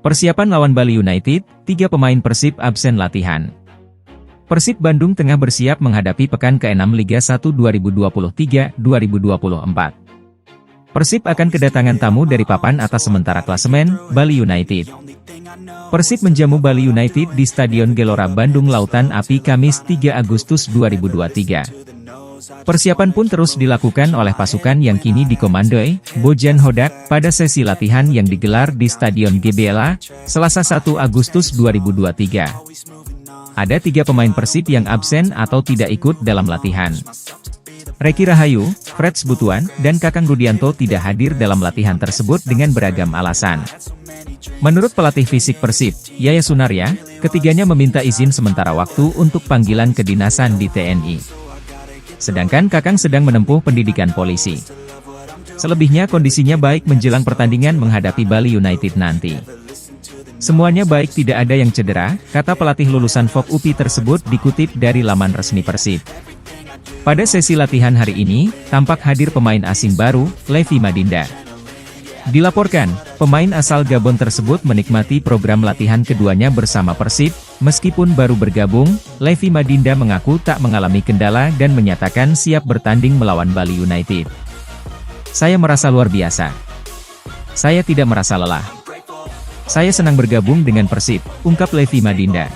Persiapan lawan Bali United, 3 pemain Persib absen latihan. Persib Bandung tengah bersiap menghadapi pekan ke-6 Liga 1 2023-2024. Persib akan kedatangan tamu dari papan atas sementara klasemen, Bali United. Persib menjamu Bali United di Stadion Gelora Bandung Lautan Api Kamis 3 Agustus 2023. Persiapan pun terus dilakukan oleh pasukan yang kini dikomandoi Bojan Hodak pada sesi latihan yang digelar di Stadion GBLA, Selasa 1 Agustus 2023. Ada 3 pemain Persib yang absen atau tidak ikut dalam latihan. Reki Rahayu, Freds Butuan, dan Kakang Rudianto tidak hadir dalam latihan tersebut dengan beragam alasan. Menurut pelatih fisik Persib, Yaya Sunarya, ketiganya meminta izin sementara waktu untuk panggilan kedinasan di TNI. Sedangkan Kakang sedang menempuh pendidikan polisi. Selebihnya kondisinya baik menjelang pertandingan menghadapi Bali United nanti. Semuanya baik, tidak ada yang cedera, kata pelatih lulusan FOK UPI tersebut dikutip dari laman resmi Persib. Pada sesi latihan hari ini, tampak hadir pemain asing baru, Levi Madinda. Dilaporkan, pemain asal Gabon tersebut menikmati program latihan keduanya bersama Persib. Meskipun baru bergabung, Levi Madinda mengaku tak mengalami kendala dan menyatakan siap bertanding melawan Bali United. "Saya merasa luar biasa. Saya tidak merasa lelah. Saya senang bergabung dengan Persib," ungkap Levi Madinda.